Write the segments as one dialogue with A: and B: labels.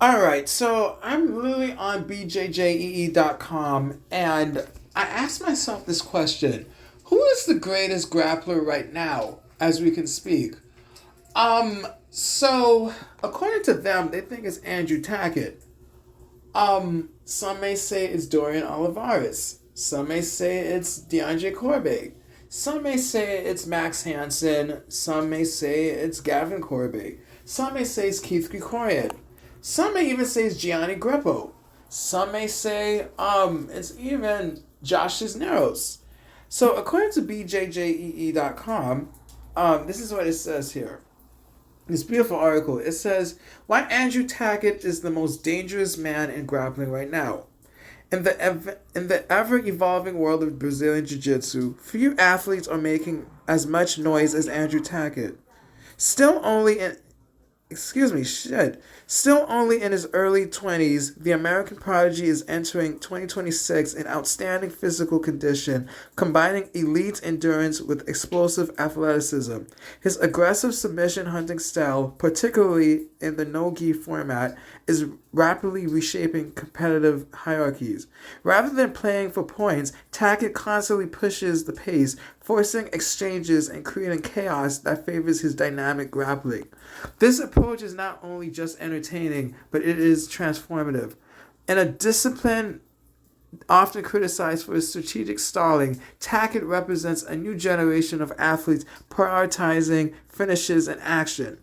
A: All right, so I'm literally on bjjee.com and I asked myself this question. Who is the greatest grappler right now as we can speak? So according to them, they think it's Andrew Tackett. Some may say it's Dorian Olivares. Some may say it's DeAndre Corbett. Some may say it's Max Hansen. Some may say it's Gavin Corbett. Some may say it's Keith Krikorian. Some may even say it's Gianni Greppo. Some may say it's even Josh Cisneros. So according to bjjee.com, this is what it says here. This beautiful article. It says why Andrew Tackett is the most dangerous man in grappling right now. In the ever evolving world of Brazilian Jiu-Jitsu, few athletes are making as much noise as Andrew Tackett. Still only in excuse me, shit. Still only in his early 20s, the American prodigy is entering 2026 in outstanding physical condition, combining elite endurance with explosive athleticism. His aggressive submission hunting style, particularly in the no-gi format, is rapidly reshaping competitive hierarchies. Rather than playing for points, Tackett constantly pushes the pace, forcing exchanges and creating chaos that favors his dynamic grappling. This approach is not only just entertaining, but it is transformative. In a discipline often criticized for its strategic stalling, Tackett represents a new generation of athletes prioritizing finishes and action.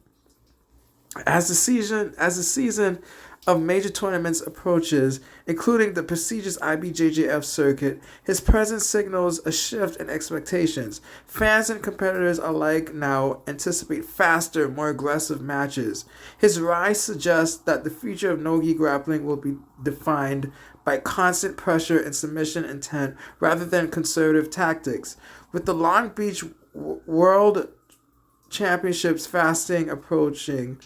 A: As the season of major tournaments approaches, including the prestigious IBJJF circuit, his presence signals a shift in expectations. Fans and competitors alike now anticipate faster, more aggressive matches. His rise suggests that the future of no-gi grappling will be defined by constant pressure and submission intent rather than conservative tactics. With the Long Beach World Championships fasting approaching,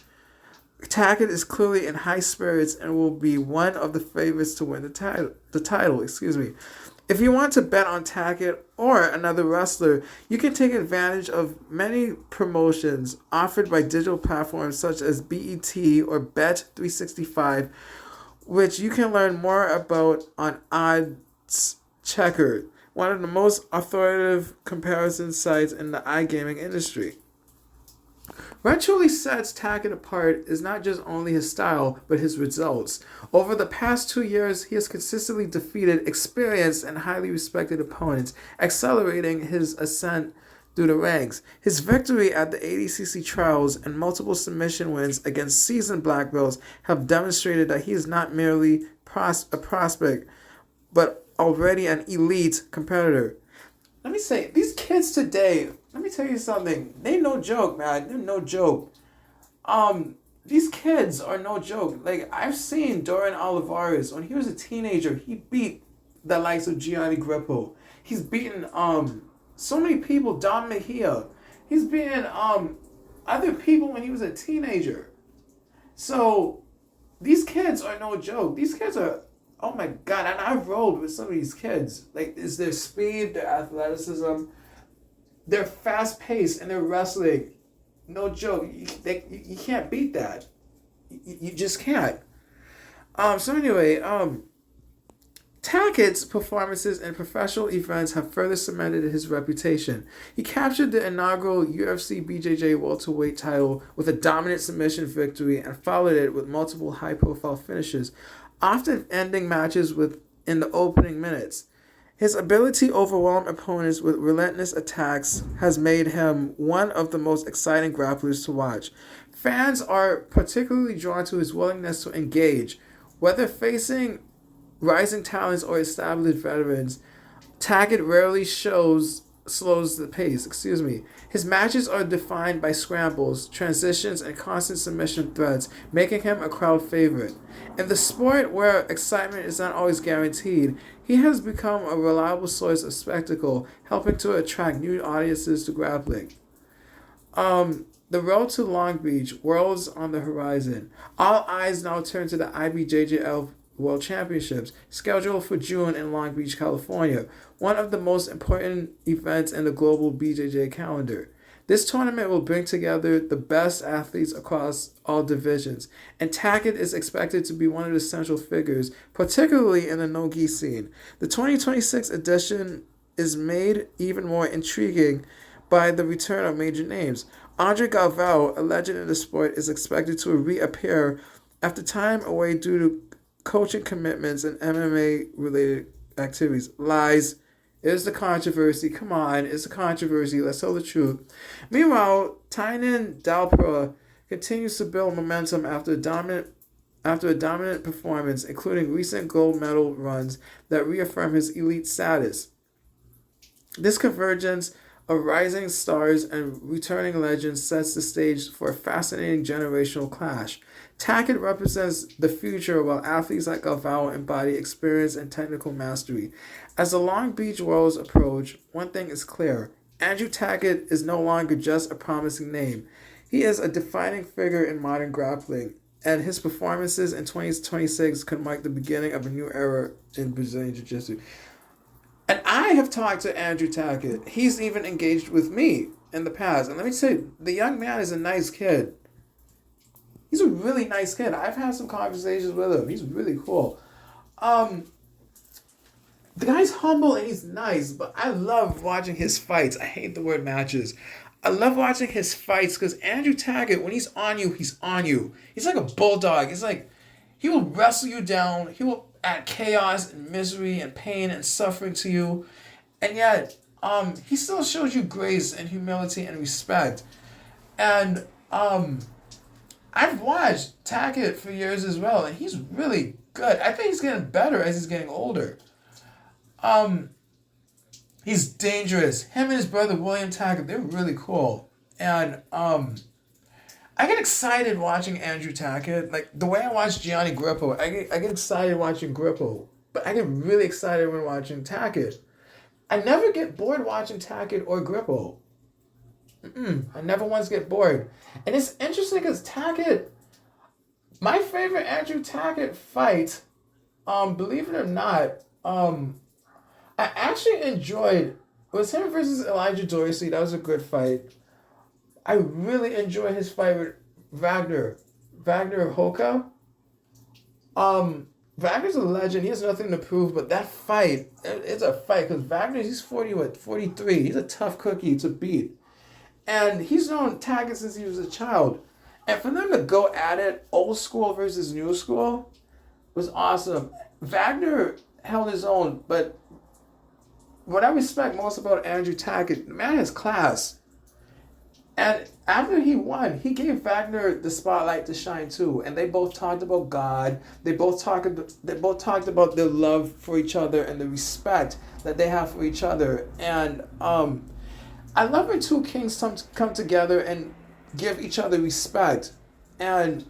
A: Tackett is clearly in high spirits and will be one of the favorites to win the title. Excuse me. If you want to bet on Tackett or another wrestler, you can take advantage of many promotions offered by digital platforms such as BET or Bet365, which you can learn more about on Odds Checker, one of the most authoritative comparison sites in the iGaming industry. What truly sets Tackett apart is not just only his style, but his results. Over the past 2 years, he has consistently defeated experienced and highly respected opponents, accelerating his ascent through the ranks. His victory at the ADCC trials and multiple submission wins against seasoned black belts have demonstrated that he is not merely a prospect, but already an elite competitor. Let me say, these kids today, let me tell you something. They no joke, man. They're no joke. These kids are no joke. Like, I've seen Dorian Olivares when he was a teenager. He beat the likes of Gianni Grippo. He's beaten so many people. Don Mejia. He's beaten other people when he was a teenager. So these kids are no joke. These kids are, oh my god, and I've rolled with some of these kids. Like, is their speed, their athleticism, their fast pace, and their wrestling. No joke. You can't beat that. You just can't. So anyway, Tackett's performances in professional events have further cemented his reputation. He captured the inaugural UFC BJJ welterweight title with a dominant submission victory and followed it with multiple high-profile finishes, often ending matches in the opening minutes. His ability to overwhelm opponents with relentless attacks has made him one of the most exciting grapplers to watch. Fans are particularly drawn to his willingness to engage, whether facing rising talents or established veterans. Tackett rarely slows the pace. Excuse me. His matches are defined by scrambles, transitions, and constant submission threats, making him a crowd favorite. In the sport where excitement is not always guaranteed, he has become a reliable source of spectacle, helping to attract new audiences to grappling. The road to Long Beach, worlds on the horizon. All eyes now turn to the IBJJF World Championships, scheduled for June in Long Beach, California, one of the most important events in the global BJJ calendar. This tournament will bring together the best athletes across all divisions, and Tackett is expected to be one of the central figures, particularly in the no-gi scene. The 2026 edition is made even more intriguing by the return of major names. Andre Galvao, a legend in the sport, is expected to reappear after time away due to coaching commitments and MMA-related activities. Lies. It's the controversy. Come on, it's a controversy. Let's tell the truth. Meanwhile, Tynan Dalpra continues to build momentum after a dominant performance, including recent gold medal runs that reaffirm his elite status. This convergence of rising stars and returning legends sets the stage for a fascinating generational clash. Tackett represents the future while athletes like Galvao embody experience and technical mastery. As the Long Beach Worlds approach, one thing is clear. Andrew Tackett is no longer just a promising name. He is a defining figure in modern grappling, and his performances in 2026 could mark the beginning of a new era in Brazilian Jiu-Jitsu. And I have talked to Andrew Tackett. He's even engaged with me in the past. And let me tell you, the young man is a nice kid. He's a really nice kid. I've had some conversations with him. He's really cool. The guy's humble and he's nice, but I love watching his fights. I hate the word matches. I love watching his fights because Andrew Tackett, when he's on you, he's on you. He's like a bulldog. It's like he will wrestle you down. He will add chaos and misery and pain and suffering to you. And yet, he still shows you grace and humility and respect. And I've watched Tackett for years as well, and he's really good. I think he's getting better as he's getting older. He's dangerous. Him and his brother William Tackett, they're really cool. And I get excited watching Andrew Tackett. Like the way I watch Gianni Grippo, I get excited watching Grippo, but I get really excited when watching Tackett. I never get bored watching Tackett or Grippo. I never once get bored. And it's interesting because Tackett, my favorite Andrew Tackett fight, believe it or not, I actually enjoyed, it was him versus Elijah Dorsey. That was a good fight. I really enjoy his fight with Wagner of Hoka. Wagner's a legend. He has nothing to prove, but that fight, it's a fight because Wagner, he's 43. He's a tough cookie to beat. And he's known Tackett since he was a child. And for them to go at it, old school versus new school, was awesome. Wagner held his own, but what I respect most about Andrew Tackett, the man has class. And after he won, he gave Wagner the spotlight to shine too. And they both talked about God. They both talked about their love for each other and the respect that they have for each other. And I love when two kings come together and give each other respect. And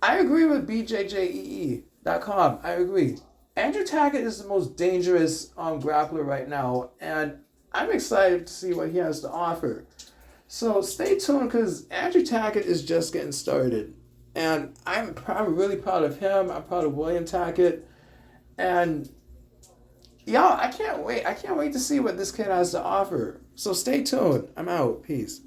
A: I agree with BJJEE.com. I agree. Andrew Tackett is the most dangerous grappler right now. And I'm excited to see what he has to offer. So stay tuned because Andrew Tackett is just getting started. And I'm really proud of him. I'm proud of William Tackett. And y'all, I can't wait. I can't wait to see what this kid has to offer. So stay tuned. I'm out. Peace.